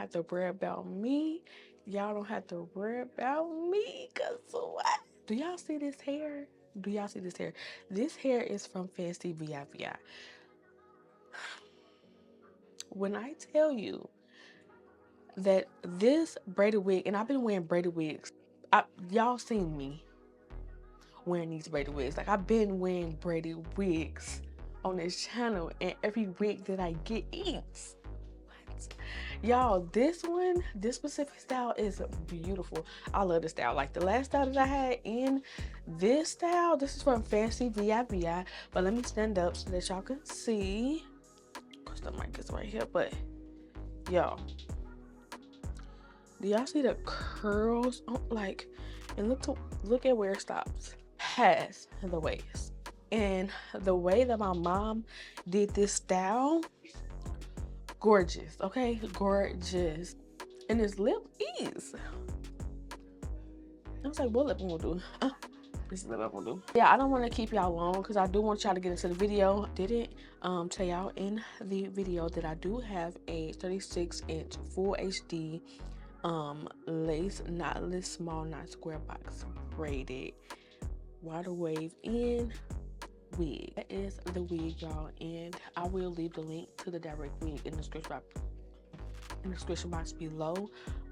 have to worry about me. Y'all don't have to worry about me. Cause what? Do y'all see this hair? Do y'all see this hair? This hair is from FANCIVIVI. When I tell you that this braided wig, and I've been wearing braided wigs, y'all seen me wearing these braided wigs. Like, I've been wearing braided wigs on this channel, and every wig that I get eats. What? Y'all, this specific style is beautiful. I love this style. Like, the last style that I had in this style, this is from FANCIVIVI. But let me stand up so that y'all can see. Of course, the mic is right here, but y'all, do y'all see the curls? Oh, like, and look at where it stops. Past the waist. And the way that my mom did this style, gorgeous, okay? Gorgeous. And this lip is. I was like, what lip I'm gonna do? This is lip I'm gonna do. Yeah, I don't want to keep y'all long because I do want y'all to get into the video. Didn't tell y'all in the video that I do have a 36-inch full HD lace knotless small knot square box braided water wave in wig. That is the wig, y'all, and I will leave the link to the direct wig in the description box below.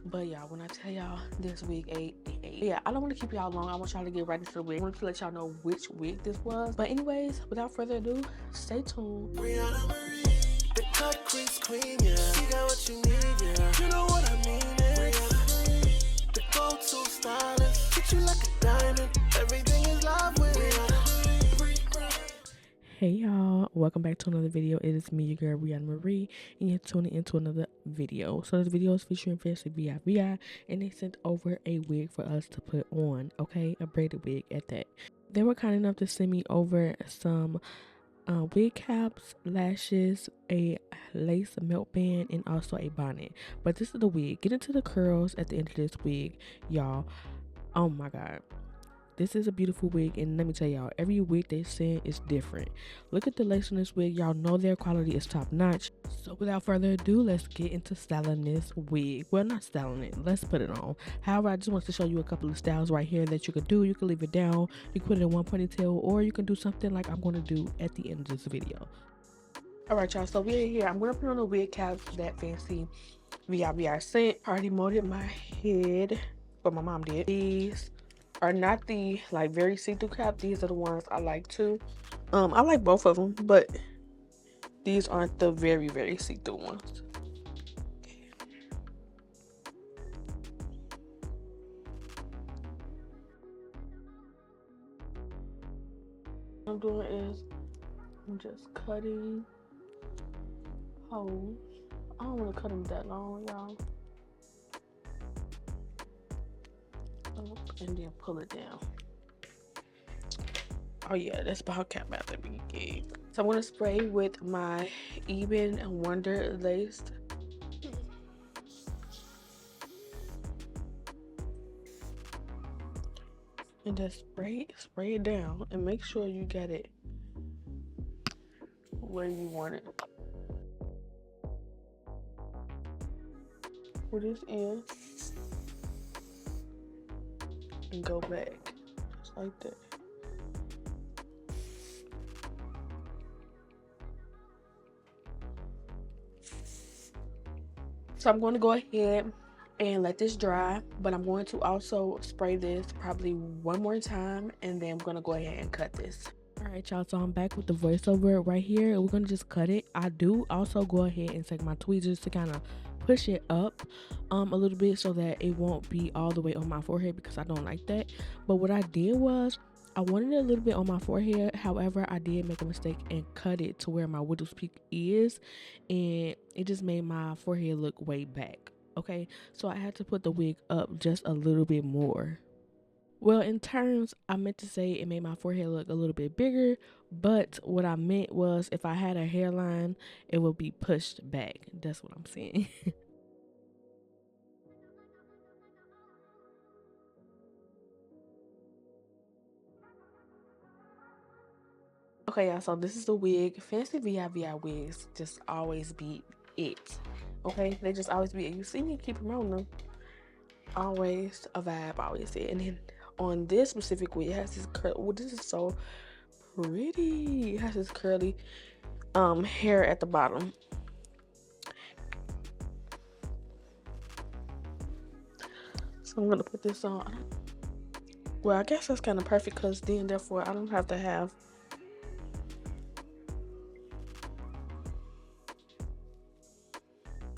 But y'all, when I tell y'all this wig ate, yeah, I don't want to keep y'all long. I want y'all to get right into the wig. I want to let y'all know which wig this was. But anyways, without further ado, stay tuned. Briana Marie, the cut crease queen, yeah. You got what you need, yeah. You know what I mean, Briana Marie, the go-to stylist. Treat you like a diamond. Everything is love with Briana Marie. Hey y'all, welcome back to another video. It is me, your girl Briana Marie, and you're tuning into another video. So this video is featuring FANCIVIVI, and they sent over a wig for us to put on, okay? A braided wig at that. They were kind enough to send me over some wig caps, lashes, a lace melt band, and also a bonnet. But this is the wig. Get into the curls at the end of this wig, y'all. Oh my god. This is a beautiful wig, and let me tell y'all, every wig they send is different. Look at the lace on this wig. Y'all know their quality is top notch. So without further ado, let's get into styling this wig. Well, not styling it. Let's put it on. However, I just want to show you a couple of styles right here that you could do. You can leave it down. You can put it in one ponytail, or you can do something like I'm going to do at the end of this video. Alright, y'all. So we're here. I'm going to put on the wig caps that FANCIVIVI sent. I already molded my head. What my mom did. These are not the like very see-through cap. These are the ones I like too. I like both of them, but these aren't the very see-through ones. What I'm doing is I'm just cutting holes. I don't want to cut them that long, y'all. And then pull it down. Oh yeah, that's about cap out that we gave. So I'm gonna spray with my Even Wonder laced. And just spray it down and make sure you get it where you want it. Put this in and go back just like that. So I'm going to go ahead and let this dry, but I'm going to also spray this probably one more time, and then I'm going to go ahead and cut this. All right, y'all, so I'm back with the voiceover right here. We're going to just cut it. I do also go ahead and take my tweezers to kind of push it up a little bit so that it won't be all the way on my forehead, because I don't like that. But what I did was I wanted it a little bit on my forehead. However, I did make a mistake and cut it to where my widow's peak is, and it just made my forehead look way back. Okay, so I had to put the wig up just a little bit more. Well, in terms, I meant to say it made my forehead look a little bit bigger, but what I meant was if I had a hairline, it would be pushed back. That's what I'm saying. Okay, y'all, so this is the wig. FANCIVIVI wigs just always be it. Okay, they just always be, you see me keep promoting them, always a vibe, always it. And then on this specific wig, it has this curl. Well, this is so pretty. It has this curly hair at the bottom. So I'm gonna put this on. Well, I guess that's kind of perfect because then therefore I don't have to have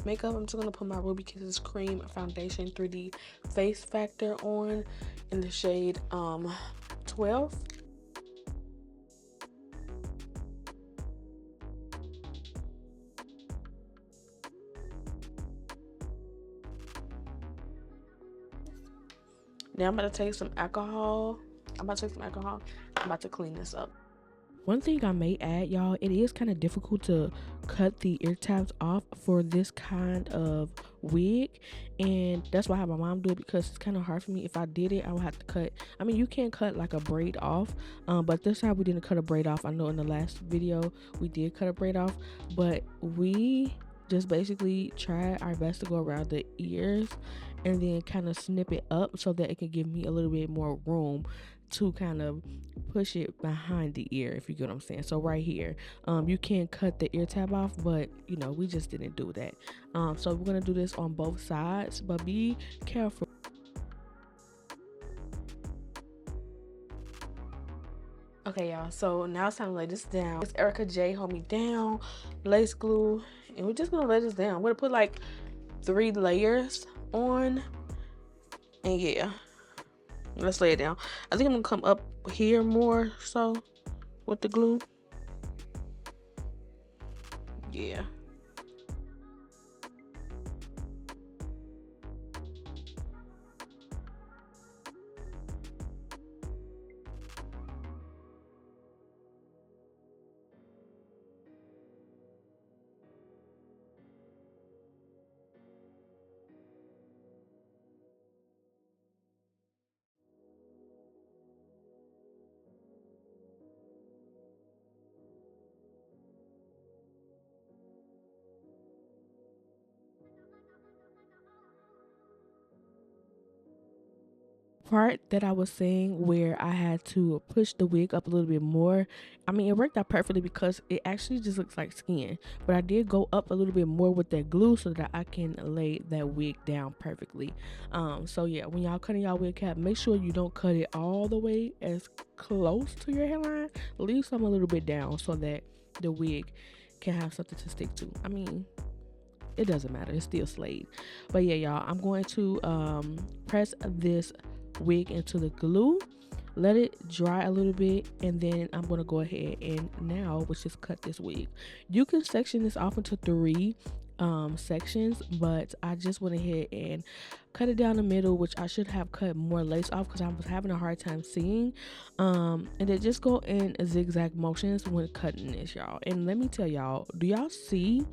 makeup. I'm just gonna put my Ruby Kisses Cream Foundation 3D Face Factor on in the shade 12. Now I'm about to take some alcohol. I'm about to clean this up. One thing I may add, y'all, it is kind of difficult to cut the ear tabs off for this kind of wig, and that's why I have my mom do it, because it's kind of hard for me. If I did it, I would have to cut. I mean, you can cut like a braid off, but this time we didn't cut a braid off. I know in the last video we did cut a braid off, but we just basically try our best to go around the ears and then kind of snip it up so that it can give me a little bit more room to kind of push it behind the ear, if you get what I'm saying. So right here, you can cut the ear tab off, but you know, we just didn't do that. So we're gonna do this on both sides, but be careful. Okay, y'all, so now it's time to lay this down. It's Erica J Hold Me Down lace glue, and we're just gonna lay this down. We're gonna put like 3 layers on, and yeah, let's lay it down. I think I'm gonna come up here more so with the glue. Yeah. Part that I was saying where I had to push the wig up a little bit more, I mean, it worked out perfectly because it actually just looks like skin, but I did go up a little bit more with that glue so that I can lay that wig down perfectly. So yeah, when y'all cutting y'all wig cap, make sure you don't cut it all the way as close to your hairline. Leave some a little bit down so that the wig can have something to stick to. I mean, it doesn't matter, it's still slayed. But yeah, y'all, I'm going to press this wig into the glue, let it dry a little bit, and then I'm going to go ahead and now let's just cut this wig. You can section this off into 3 sections, but I just went ahead and cut it down the middle, which I should have cut more lace off because I was having a hard time seeing, and then just go in zigzag motions when cutting this, y'all. And let me tell y'all, do y'all see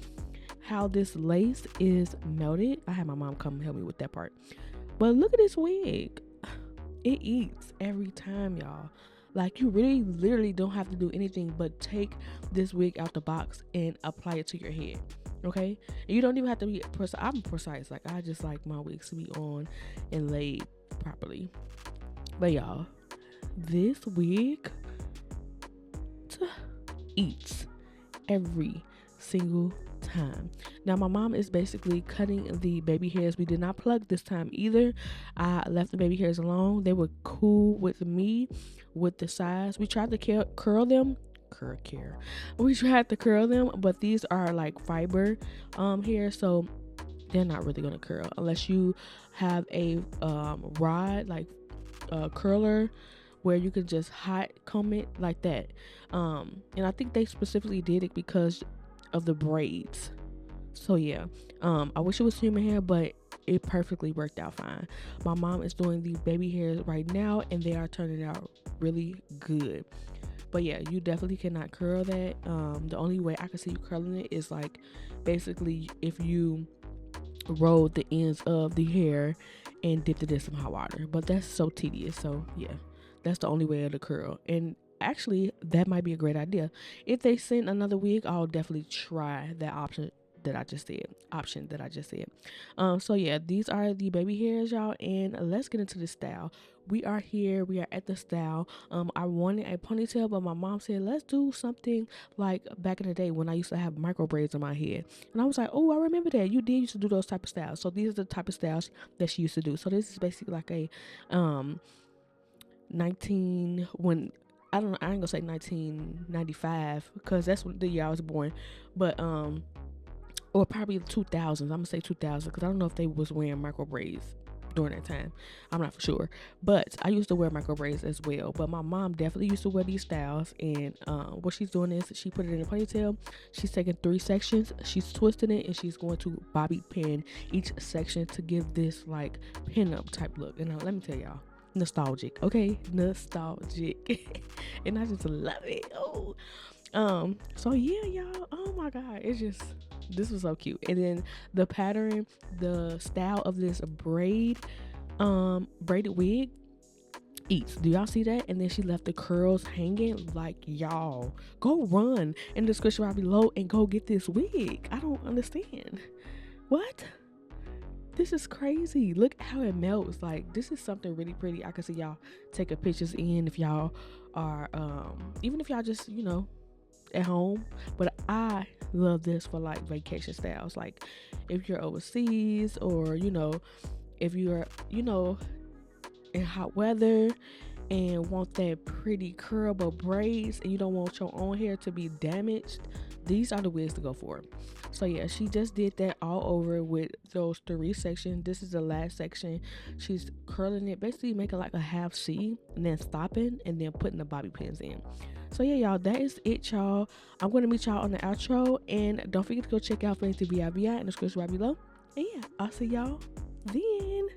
how this lace is melted? I had my mom come help me with that part, but look at this wig. It eats every time, y'all. Like, you really literally don't have to do anything but take this wig out the box and apply it to your head, okay? And you don't even have to be precise. I'm precise. Like, I just like my wigs to be on and laid properly. But y'all, this wig eats every single time. Now my mom is basically cutting the baby hairs. We did not plug this time either. I left the baby hairs alone. They were cool with me with the size. We tried to curl them. We tried to curl them, but these are like fiber hair, so they're not really gonna curl unless you have a rod, like a curler, where you can just hot comb it like that. And I think they specifically did it because of the braids. So yeah, I wish it was human hair, but it perfectly worked out fine. My mom is doing the baby hairs right now, and they are turning out really good. But yeah, you definitely cannot curl that. The only way I can see you curling it is like basically if you rolled the ends of the hair and dipped it in some hot water, but that's so tedious. So yeah, that's the only way of the curl. And actually, that might be a great idea. If they send another wig, I'll definitely try that option that I just said, option that I just said. So yeah, these are the baby hairs, y'all, and let's get into the style. We are here, we are at the style. I wanted a ponytail, but my mom said let's do something like back in the day when I used to have micro braids in my head, and I was like, oh, I remember that you did used to do those type of styles. So these are the type of styles that she used to do. So this is basically like a 19 when I ain't gonna say 1995 because that's the year I was born, but or probably the 2000s. I'm gonna say 2000 because I don't know if they was wearing micro braids during that time. I'm not for sure, but I used to wear micro braids as well. But my mom definitely used to wear these styles, and what she's doing is she put it in a ponytail. She's taking 3 sections, she's twisting it, and she's going to bobby pin each section to give this like pin up type look. And let me tell y'all, nostalgic, okay, nostalgic. And I just love it. So yeah, y'all, oh my god, this was so cute. And then the pattern, the style of this braided wig eats. Do y'all see that? And then she left the curls hanging. Like, y'all, go run in the description right below and go get this wig. I don't understand. What? This is crazy. Look how it melts. Like, this is something really pretty. I can see y'all taking pictures in if y'all are even if y'all just, you know, at home. But I love this for like vacation styles. Like if you're overseas, or you know, if you're, you know, in hot weather and want that pretty curl but braids, and you don't want your own hair to be damaged, these are the wigs to go for. So yeah, she just did that all over with those 3 sections. This is the last section. She's curling it, basically making like a half C, and then stopping, and then putting the bobby pins in. So yeah, y'all, that is it, y'all. I'm going to meet y'all on the outro, and don't forget to go check out FANCIVIVI in the description right below. And yeah, I'll see y'all then.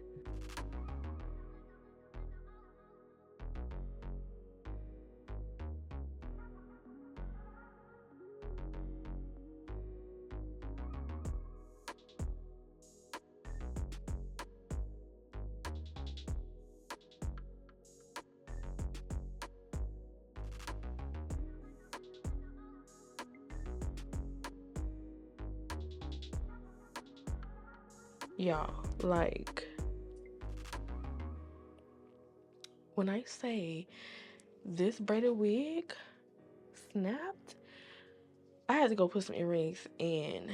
Y'all, like, when I say this braided wig snapped, I had to go put some earrings and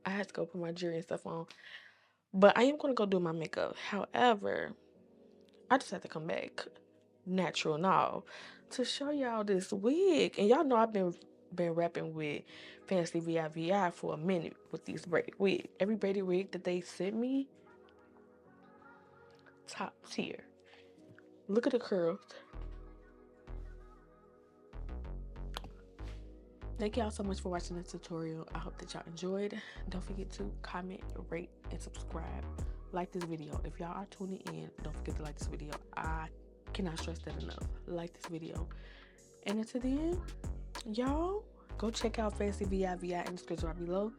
I had to go put my jewelry and stuff on. But I am going to go do my makeup. However, I just had to come back natural now to show y'all this wig. And y'all know I've been rapping with FANCIVIVI for a minute with these braided wigs. Every braided wig that they sent me, top tier. Look at the curls. Thank y'all so much for watching this tutorial. I hope that y'all enjoyed. Don't forget to comment, rate, and subscribe. Like this video. If y'all are tuning in, don't forget to like this video. I cannot stress that enough. Like this video. And until then, y'all, go check out FANCIVIVI in the description right below.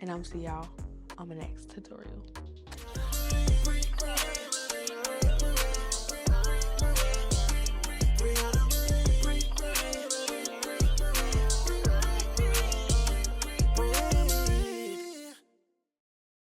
And I'm see y'all on the next tutorial.